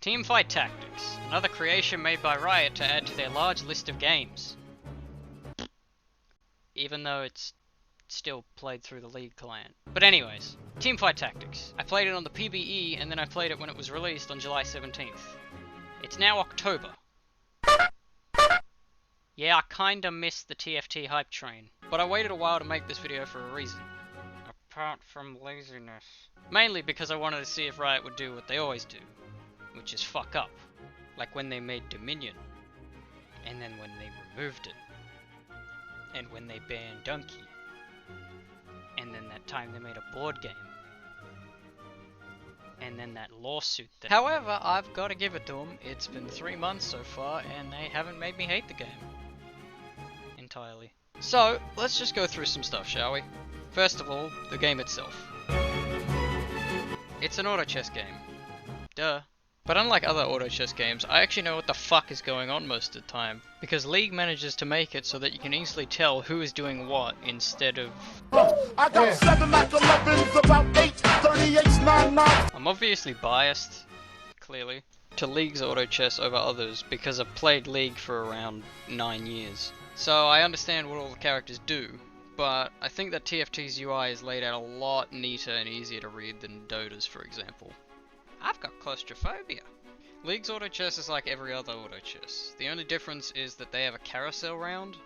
Teamfight Tactics, another creation made by Riot to add to their large list of games. Even though it's still played through the League client. But anyways, Teamfight Tactics. I played it on the PBE and then I played it when it was released on July 17th. It's now October. Yeah, I kinda missed the TFT hype train. But I waited a while to make this video for a reason. Apart from laziness. Mainly because I wanted to see if Riot would do what they always do. Which is fuck up. Like when they made Dominion. And then when they removed it. And when they banned Donkey. And then that time they made a board game. And then that lawsuit thing. However, I've got to give it to them. It's been 3 months so far and they haven't made me hate the game. Entirely. So, let's just go through some stuff, shall we? First of all, the game itself. It's an auto chess game. Duh. But unlike other auto chess games, I actually know what the fuck is going on most of the time, because League manages to make it so that you can easily tell who is doing what instead of... I got 7 Mac 11s, about 8 38s, 99. I'm obviously biased, clearly, to League's auto chess over others because I've played League for around 9 years. So I understand what all the characters do, but I think that TFT's UI is laid out a lot neater and easier to read than Dota's, for example. I've got claustrophobia. League's auto chess is like every other auto chess. The only difference is that they have a carousel round.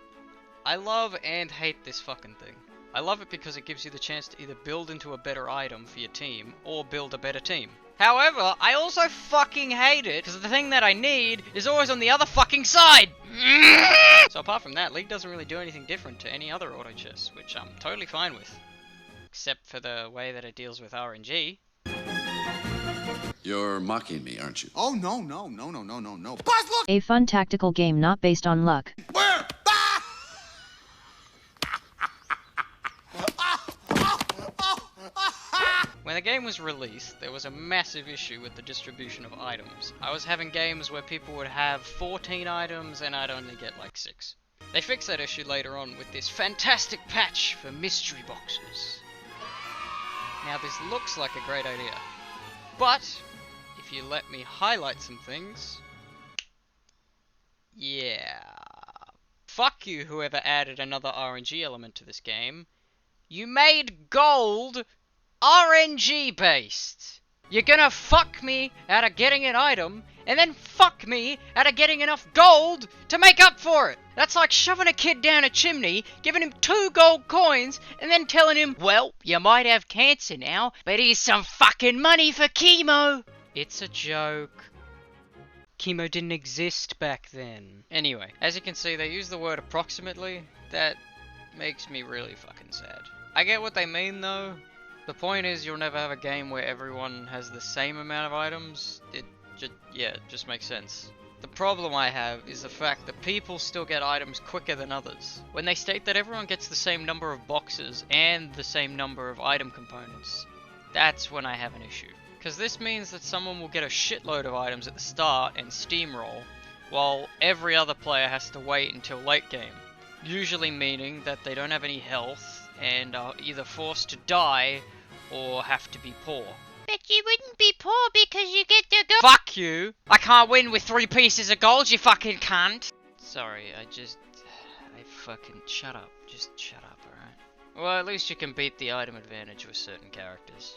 I love and hate this fucking thing. I love it because it gives you the chance to either build into a better item for your team, or build a better team. However, I also fucking hate it, because the thing that I need is always on the other fucking side! So apart from that, League doesn't really do anything different to any other auto chess, which I'm totally fine with. Except for the way that it deals with RNG. You're mocking me, aren't you? Oh, no. Buzz, look! A fun tactical game not based on luck. Where? When the game was released, there was a massive issue with the distribution of items. I was having games where people would have 14 items and I'd only get like 6. They fixed that issue later on with this fantastic patch for mystery boxes. Now this looks like a great idea, but if you let me highlight some things, yeah. Fuck you, whoever added another RNG element to this game. You made gold RNG based. You're gonna fuck me out of getting an item, and then fuck me out of getting enough gold to make up for it. That's like shoving a kid down a chimney, giving him 2 gold coins, and then telling him, well, you might have cancer now, but here's some fucking money for chemo. It's a joke. Chemo didn't exist back then. Anyway, as you can see, they use the word approximately. That makes me really fucking sad. I get what they mean though. The point is you'll never have a game where everyone has the same amount of items. It just makes sense. The problem I have is the fact that people still get items quicker than others. When they state that everyone gets the same number of boxes and the same number of item components, that's when I have an issue. Because this means that someone will get a shitload of items at the start and steamroll, while every other player has to wait until late game. Usually meaning that they don't have any health and are either forced to die or have to be poor. But you wouldn't be poor because you get the gold. Fuck you! I can't win with 3 pieces of gold, you fucking cunt! Sorry, I fucking... Shut up. Just shut up, alright? Well, at least you can beat the item advantage with certain characters.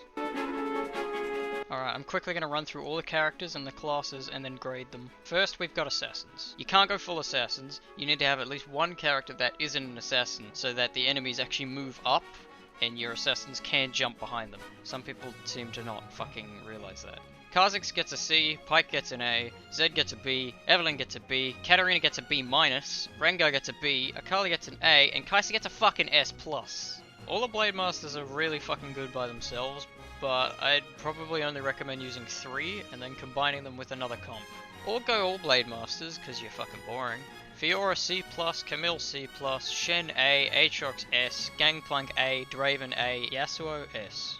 Alright, I'm quickly going to run through all the characters and the classes and then grade them. First, we've got assassins. You can't go full assassins. You need to have at least one character that isn't an assassin so that the enemies actually move up and your assassins can jump behind them. Some people seem to not fucking realize that. Kha'Zix gets a C, Pyke gets an A, Zed gets a B, Evelyn gets a B, Katarina gets a B-, Rengar gets a B, Akali gets an A, and Kai'Sa gets a fucking S+. All the Blade Masters are really fucking good by themselves, but I'd probably only recommend using 3 and then combining them with another comp. Or go all Blade Masters, because you're fucking boring. Fiora C+, Camille C+, Shen A, Aatrox S, Gangplank A, Draven A, Yasuo S.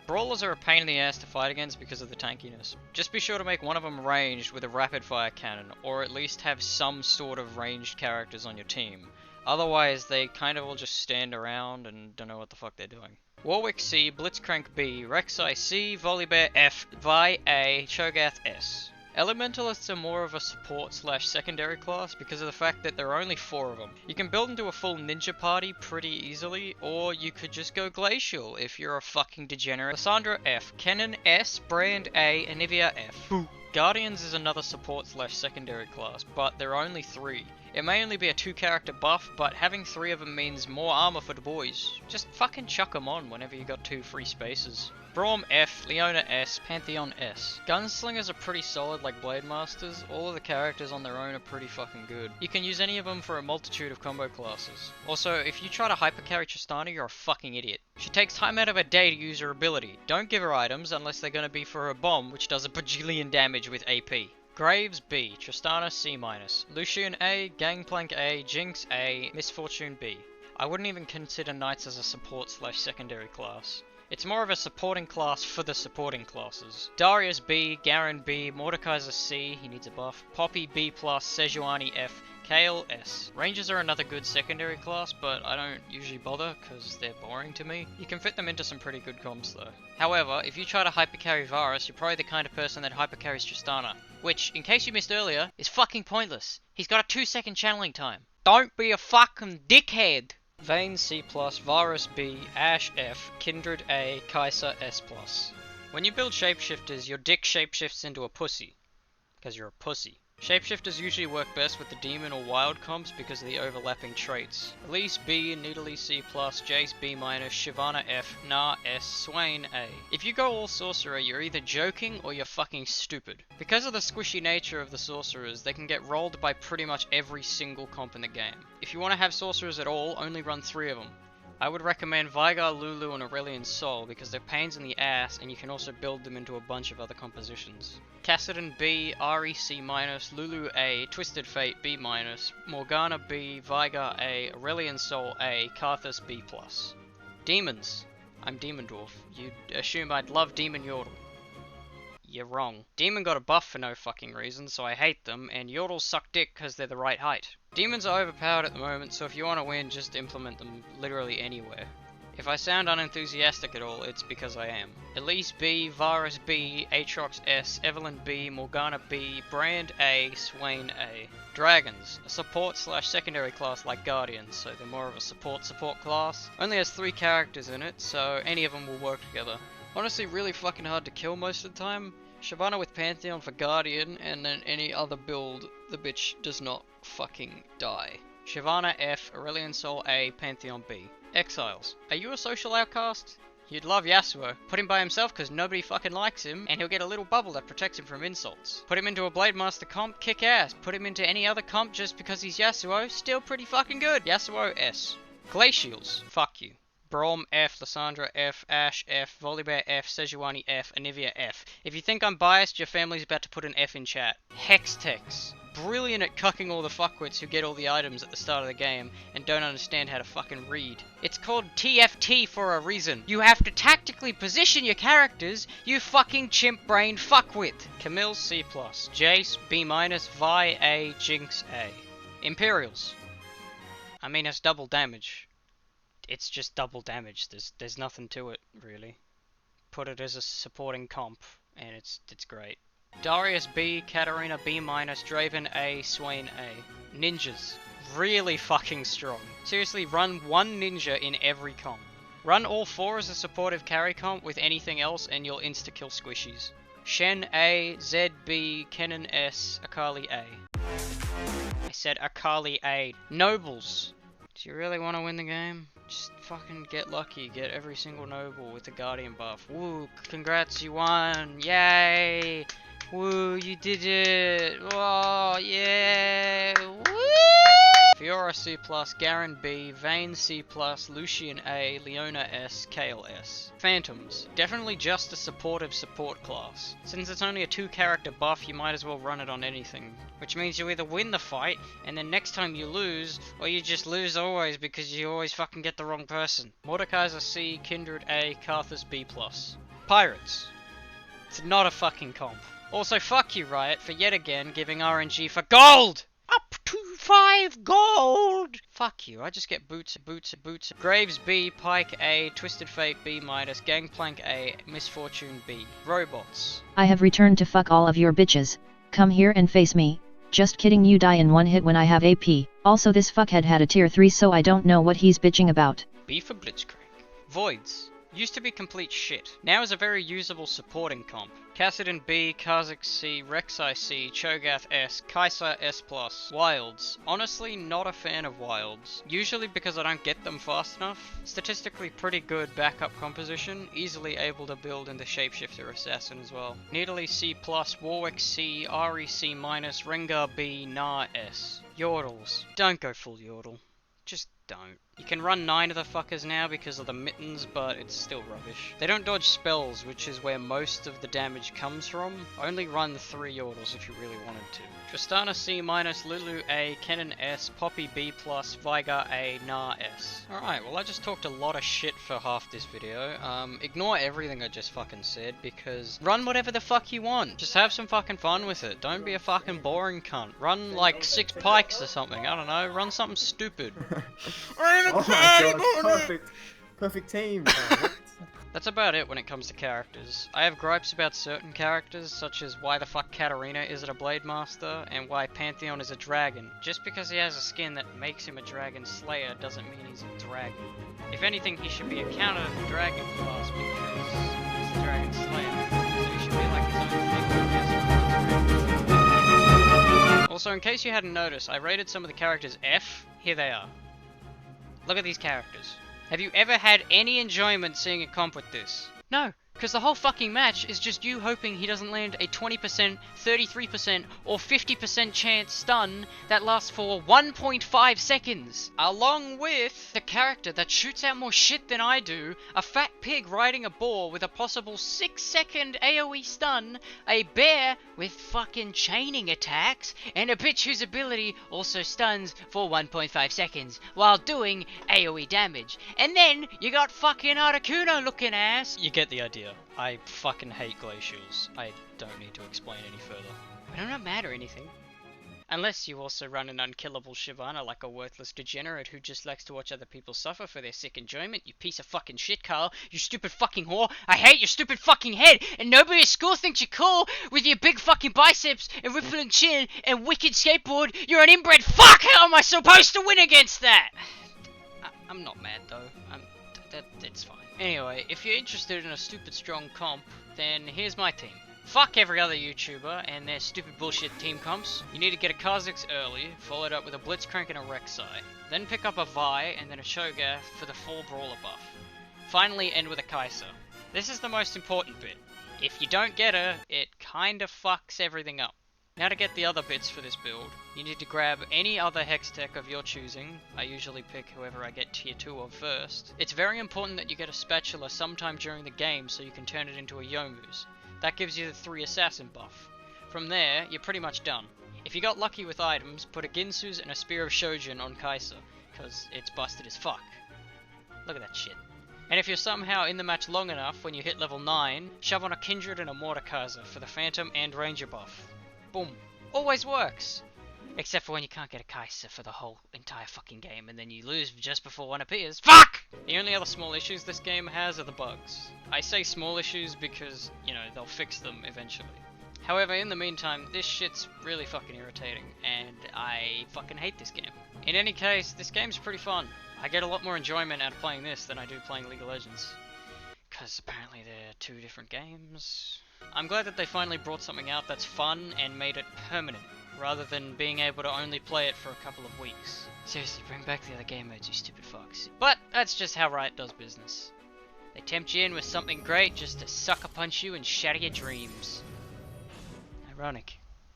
Brawlers are a pain in the ass to fight against because of the tankiness. Just be sure to make one of them ranged with a rapid fire cannon, or at least have some sort of ranged characters on your team. Otherwise, they kind of will just stand around and don't know what the fuck they're doing. Warwick C, Blitzcrank B, Rek'Sai C, Volibear F, Vi A, Cho'Gath S. Elementalists are more of a support slash secondary class because of the fact that there are only 4 of them. You can build into a full ninja party pretty easily, or you could just go glacial if you're a fucking degenerate. Lysandra F, Kennen S, Brand A, Anivia F. Guardians is another support slash secondary class, but there are only 3. It may only be a 2-character buff, but having 3 of them means more armor for the boys. Just fucking chuck them on whenever you got 2 free spaces. Braum F, Leona S, Pantheon S. Gunslingers are pretty solid like Blade Masters. All of the characters on their own are pretty fucking good. You can use any of them for a multitude of combo classes. Also, if you try to hypercarry Tristana, you're a fucking idiot. She takes time out of her day to use her ability. Don't give her items unless they're gonna be for her bomb, which does a bajillion damage with AP. Graves B, Tristana C-, Lucian A, Gangplank A, Jinx A, Misfortune B. I wouldn't even consider Knights as a support slash secondary class. It's more of a supporting class for the supporting classes. Darius B, Garen B, Mordekaiser C, he needs a buff, Poppy B+, Sejuani F, Kale S. Rangers are another good secondary class, but I don't usually bother because they're boring to me. You can fit them into some pretty good comps though. However, if you try to hypercarry Varus, you're probably the kind of person that hypercarries Tristana, which, in case you missed earlier, is fucking pointless. He's got a 2-second channeling time. Don't be a fucking dickhead! Vayne C+, Varus B, Ashe F, Kindred A, Kai'Sa S+. When you build shapeshifters, your dick shapeshifts into a pussy. Because you're a pussy. Shapeshifters usually work best with the demon or wild comps because of the overlapping traits. Elise B, Nidalee C+, Jace B-, Shyvana F, Nah S, Swain A. If you go all sorcerer, you're either joking or you're fucking stupid. Because of the squishy nature of the sorcerers, they can get rolled by pretty much every single comp in the game. If you want to have sorcerers at all, only run 3 of them. I would recommend Veigar, Lulu, and Aurelion Sol because they're pains in the ass and you can also build them into a bunch of other compositions. Kassadin B, Ari C-, Lulu A, Twisted Fate B-, Morgana B, Veigar A, Aurelion Sol A, Karthus B+. Demons. I'm DemonDwarf. You'd assume I'd love Demon Yordle. You're wrong. Demon got a buff for no fucking reason, so I hate them, and Yordles suck dick because they're the right height. Demons are overpowered at the moment, so if you want to win, just implement them literally anywhere. If I sound unenthusiastic at all, it's because I am. Elise B, Varus B, Aatrox S, Evelyn B, Morgana B, Brand A, Swain A. Dragons, a support slash secondary class like Guardians, so they're more of a support class. Only has 3 characters in it, so any of them will work together. Honestly, really fucking hard to kill most of the time. Shyvana with Pantheon for Guardian, and then any other build, the bitch does not fucking die. Shyvana F, Aurelion Sol A, Pantheon B. Exiles. Are you a social outcast? You'd love Yasuo. Put him by himself because nobody fucking likes him, and he'll get a little bubble that protects him from insults. Put him into a Blade Master comp, kick ass. Put him into any other comp just because he's Yasuo, still pretty fucking good. Yasuo S. Glacials. Fuck you. Braum F, Lysandra F, Ashe F, Volibear F, Sejuani F, Anivia F. If you think I'm biased, your family's about to put an F in chat. Hextex. Brilliant at cucking all the fuckwits who get all the items at the start of the game and don't understand how to fucking read. It's called TFT for a reason. You have to tactically position your characters, you fucking chimp-brained fuckwit. Camille C+, Jace B-, Vi A, Jinx A. Imperials. I mean, it's double damage. It's just double damage. There's nothing to it, really. Put it as a supporting comp, and it's great. Darius B, Katarina B-, Draven A, Swain A. Ninjas. Really fucking strong. Seriously, run 1 ninja in every comp. Run all 4 as a supportive carry comp with anything else, and you'll insta-kill squishies. Shen A, Zed B, Kennen S, Akali A. I said Akali A. Nobles. Do you really want to win the game? Just fucking get lucky, get every single noble with the Guardian buff. Woo, congrats, you won! Yay! Woo, you did it! Whoa, yeah! Woo! Fiora C+, Garen B, Vayne C+, Lucian A, Leona S, Kale S. Phantoms. Definitely just a supportive support class. Since it's only a 2-character buff, you might as well run it on anything. Which means you either win the fight, and then next time you lose, or you just lose always because you always fucking get the wrong person. Mordekaiser C, Kindred A, Karthus B+. Pirates. It's not a fucking comp. Also, fuck you, Riot, for yet again giving RNG for GOLD! Up to 5 gold! Fuck you, I just get boots. Graves B, Pike A, Twisted Fate B-, Gangplank A, Misfortune B. Robots. I have returned to fuck all of your bitches. Come here and face me. Just kidding, you die in one hit when I have AP. Also this fuckhead had a tier 3, so I don't know what he's bitching about. B for Blitzcrank. Voids. Used to be complete shit. Now is a very usable supporting comp. Kassadin B, Kha'Zix C, Rek'Sai C, Cho'Gath S, Kai'Sa S+. Wilds. Honestly, not a fan of Wilds. Usually because I don't get them fast enough. Statistically pretty good backup composition. Easily able to build into Shapeshifter Assassin as well. Nidalee C+, Warwick C, Ari C-, Rengar B, Gnar S. Yordles. Don't go full Yordle. Just don't. You can run 9 of the fuckers now because of the mittens, but it's still rubbish. They don't dodge spells, which is where most of the damage comes from. Only run 3 Yordles if you really wanted to. Tristana C-, Lulu A, Kennen S, Poppy B+, Veigar A, Gnar S. Alright, well I just talked a lot of shit for half this video. Ignore everything I just fucking said, because run whatever the fuck you want. Just have some fucking fun with it. Don't be a fucking boring cunt. Run like 6 pikes or something, I don't know. Run something stupid. Oh my god, perfect team. That's about it when it comes to characters. I have gripes about certain characters, such as why the fuck Katarina isn't a Blade Master, and why Pantheon is a dragon. Just because he has a skin that makes him a dragon slayer doesn't mean he's a dragon. If anything, he should be a counter dragon class because he's the dragon slayer. So he should be like his own thing. Also, in case you hadn't noticed, I rated some of the characters F. Here they are. Look at these characters. Have you ever had any enjoyment seeing a comp with this? No, because the whole fucking match is just you hoping he doesn't land a 20%, 33%, or 50% chance stun that lasts for 1.5 seconds. Along with the character that shoots out more shit than I do, a fat pig riding a boar with a possible 6-second AoE stun, a bear with fucking chaining attacks, and a bitch whose ability also stuns for 1.5 seconds while doing AoE damage. And then you got fucking Articuno looking ass. You get the idea. I fucking hate glacials. I don't need to explain any further. I do not matter anything. Unless you also run an unkillable Shyvana like a worthless degenerate who just likes to watch other people suffer for their sick enjoyment, you piece of fucking shit, Carl. You stupid fucking whore. I hate your stupid fucking head, and nobody at school thinks you're cool with your big fucking biceps and rippling chin and wicked skateboard. You're an inbred fuck! How am I supposed to win against that? I'm not mad though. It's fine. Anyway, if you're interested in a stupid strong comp, then here's my team. Fuck every other YouTuber and their stupid bullshit team comps. You need to get a Kha'Zix early, followed up with a Blitzcrank and a Rek'Sai. Then pick up a Vi and then a Cho'Gath for the full Brawler buff. Finally end with a Kai'Sa. This is the most important bit. If you don't get her, it kinda fucks everything up. Now to get the other bits for this build, you need to grab any other hex tech of your choosing. I usually pick whoever I get tier 2 of first. It's very important that you get a spatula sometime during the game so you can turn it into a Yomu's. That gives you the 3 assassin buff. From there, you're pretty much done. If you got lucky with items, put a Ginsu's and a Spear of Shojin on Kai'Sa, cause it's busted as fuck. Look at that shit. And if you're somehow in the match long enough when you hit level 9, shove on a Kindred and a Mordekaiser for the Phantom and Ranger buff. Boom. Always works. Except for when you can't get a Kai'Sa for the whole entire fucking game and then you lose just before one appears. FUCK! The only other small issues this game has are the bugs. I say small issues because, you know, they'll fix them eventually. However, in the meantime, this shit's really fucking irritating and I fucking hate this game. In any case, this game's pretty fun. I get a lot more enjoyment out of playing this than I do playing League of Legends. Because apparently they're 2 different games. I'm glad that they finally brought something out that's fun and made it permanent, rather than being able to only play it for a couple of weeks. Seriously, bring back the other game modes, you stupid fucks. But that's just how Riot does business. They tempt you in with something great just to sucker punch you and shatter your dreams. Ironic,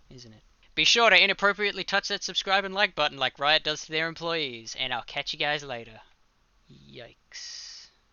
isn't it? Be sure to inappropriately touch that subscribe and like button like Riot does to their employees, and I'll catch you guys later. Yikes.